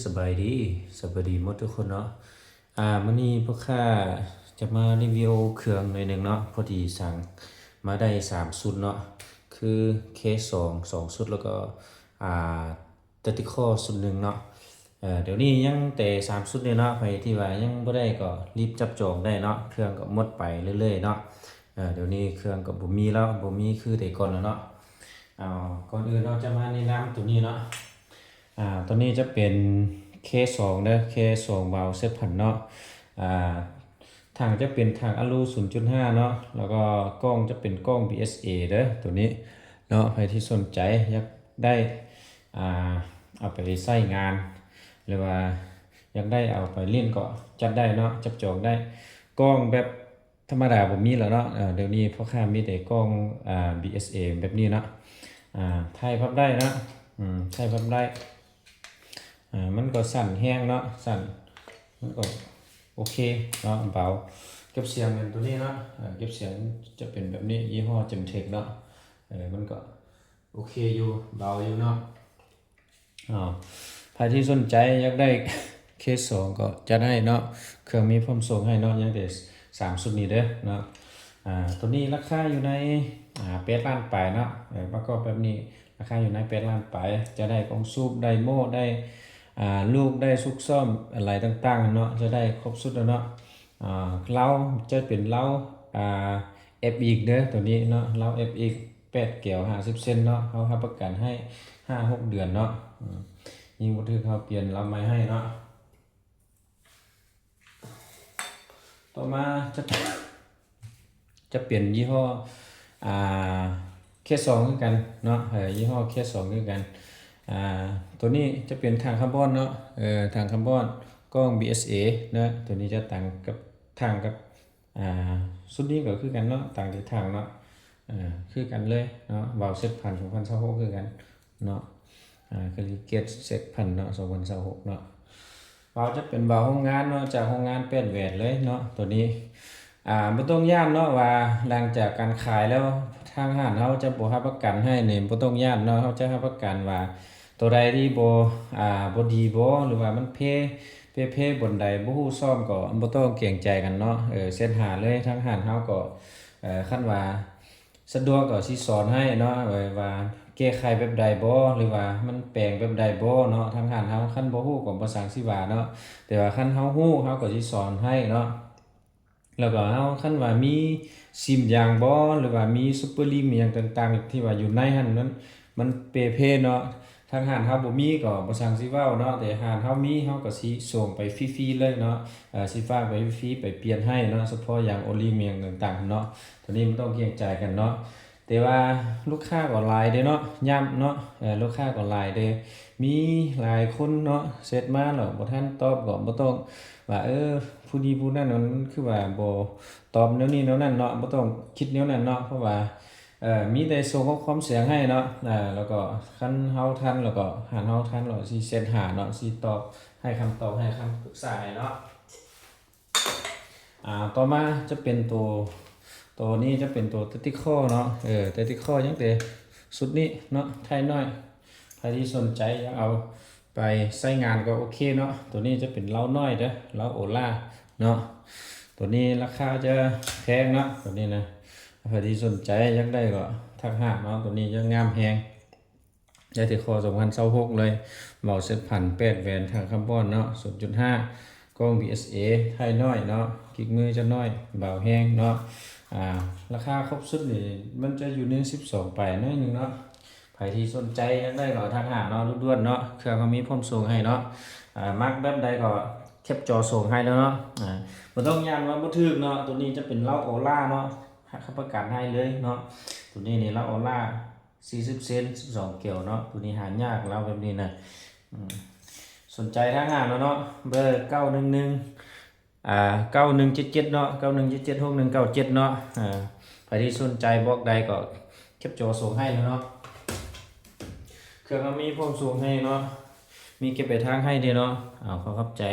สบายดีหมดทุกคนเนาะมื้อนี้พวกข้าจะมารีวิวเครื่องหน่อยหนึงเนาะพอดีสั่งมาได้3 ชุดเนาะคือเคส2ชุดแล้วก็อ่าTacticalชุดหนึ่งเนาะเดี๋ยวนี้ยังแต่3 ชุดเนี่ยเนาะใครที่ว่ายังบ่ได้ก็รีบจับจองได้เนาะเครื่องก็หมดไปเรื่อยๆเนาะเดี๋ยวนี้เครื่องก็บ่มีแล้วบ่มีคือแต่ก่อนแล้วเนาะก่อนอื่นเราจะมาแนะนำตัวนี้เนาะตัวนี้จะเป็น K2 เด้อ K2 วาล์วเซตผันเนาะอ่าถังจะเป็นถังอลู 0.5 เนาะแล้วก็กล้องจะเป็นกล้อง BSA เด้อตัวนี้เนาะใครที่สนใจอยากได้อ่าเอาไปใช้งานหรือว่าอยากได้เอาไปเล่นก็จัดได้เนาะจับจองได้กล้องแบบธรรมดาบ่มีแล้วเนาะเดี๋ยวนี้พ่อค้ามีแต่กล้องBSA แบบนี้เนาะถ่ายภาพได้นะถ่ายภาพได้มันก็สั่นแห้งเนาะสั่นมันก็โอเคเนาะเบาเก็บเสียงเป็นตัวนี้เนาะเก็บเสียงจะเป็นแบบนี้ยี่ห้อเจมเทคเนาะมันก็โอเคอยู่เบาอยู่เนาะใครที่สนใจอยากได้เคส2ก็จะได้เนาะเครื่องมีพร้อมส่งให้เนาะยังแต่3 ชุดนี้เด้อเนาะตัวนี้ราคาอยู่ใน8 ล้านปลายเนาะประกอบแบบนี้ราคาอยู่ใน8 ล้านปลายจะได้กล่องซูปได้โม่ได้ลูกได้ซุกซ่อมอะไรต่างๆเนาะจะได้ครบสุดแล้วเนาะเล้าจะเป็นเล้าF อีกเด้อตัวนี้เนาะเล้า F อีก8 แก้ว50 เซนเนาะเขารับประกันให้ 5-6 เดือนเนาะยิงบ่ถือเขาเปลี่ยนเล้าใหม่ให้เนาะต่อมาจะเปลี่ยนยี่ห้อเคส2คือกันเนาะยี่ห้อเคส2คือกันตัวนี้จะเป็นทางคาร์บอนเนาะทางคาร์บอนกล้อง BSA นะตัวนี้จะต่างกับทางกับสุดนี้ก็คือกันเนาะต่างที่ทางเนาะคือกันเลยเนาะวาล์วเซตพัน2026คือกันเนาะคือเกตเซตพันเนาะ2026เนาะวาล์วจะเป็นวาล์วโรงงานเนาะจากโรงงานแป้นแหวนเลยเนาะตัวนี้บ่ต้องย่านเนาะว่าหลังจากการขายแล้วทางห้านเขาจะบ่รับประกันให้นี่บ่ต้องย่านเนาะเขาจะรับประกันว่าตัวใดที่บ่ดีบ่หรือว่ามันเพบนใดบ่ฮู้ซ่อมก็บ่ต้องเกรงใจกันเนาะเซ็นหาเลยทางห้านเฮาก็คันว่าสะดวกก็สิสอนให้เนาะว่าแก้ไขแบบใดบ่หรือว่ามันแปลงแบบใดบ่เนาะทางห้านเฮาคันบ่ฮู้ก็บ่สังสิว่าเนาะแต่ว่าคันเฮาฮู้เฮาก็สิสอนให้เนาะแล้วก็เฮาคันว่ามีซิมยางบ่หรือว่ามีซุปเปอร์ลิมอิหยังต่างๆที่ว่าอยู่ในหันนั้นมันเพเนาะทางห้านเฮาบ่มีก็บ่ซังสิเว้าเนาะแต่ห้านเฮามีเฮาก็สิส่งไปฟรีๆเลยเนาะสิฝากไปฟรีๆไปเปลี่ยนให้เนาะเฉพาะอย่างโอลิมอย่างต่างๆเนาะตัวนี้มันต้องเกรงใจกันเนาะแต่ว่าลูกค้าก็หลายเด้เนาะย้ำเนาะลูกค้าก็หลายเด้มีหลายคนเนาะเสร็จมาแล้วบ่ทันตอบก็บ่ต้องว่าผู้นี้ผู้นั้นมันคือว่าบ่ตอบแนวนี้แนวนั้นเนาะบ่ต้องคิดแนวนั้นเนาะเพราะว่ามีแต่ส่งข้อความเสียงให้เนาะแล้วก็คันเฮาทันแล้วก็หาเฮาทันแล้วสิเซ็นหาเนาะสิตอบให้คำตอบให้คำปรึกษาให้เนาะต่อมาจะเป็นตัวนี้จะเป็นตัว Tactical เนาะTactical ยังแต่สุดนี้เนาะไทยน้อยใครที่สนใจอยากเอาไปใช้งานก็โอเคเนาะตัวนี้จะเป็นเล้าน้อยเด้อเล้าโอล่าเนาะตัวนี้ราคาจะแพงเนาะตัวนี้นะใครที่สนใจอยากได้ก็ทักหาเนาะตัวนี้จะงามแฮงได้ที่คอ2026เลยเบาเซ็ตพัน8แหวนทางคาร์บอนเนาะ 0.5 กล้อง BSA ไทยน้อยเนาะคลิกมือจะน้อยเบาแฮงเนาะราคาครบสุดนี่มันจะอยู่ใน12ไปน้อยนึงเนาะใครที่สนใจอยากได้ก็ทักหาเนาะด่วนๆเนาะเครื่องก็มีพร้อมส่งให้เนาะมักแบบใดก็แคปจอส่งให้แล้วเนาะบ่ต้องย้านว่าบ่ถูกเนาะตัวนี้จะเป็นเหล้าโอล่าเนาะรับประกันให้เลยเนาะตัวนี้นี่เหล้าโอล่า40 เซน12 แก้วเนาะตัวนี้หายากเหล้าแบบนี้นะสนใจทางหาเนาะเบอร์9119177เนาะ91776197เนาะใครที่สนใจบอกใดก็แคปจอส่งให้แล้วเนาะเครื่องก็มีพร้อมส่งให้เนาะมีเก็บไปทางให้เด้เนาะขอขอบใจ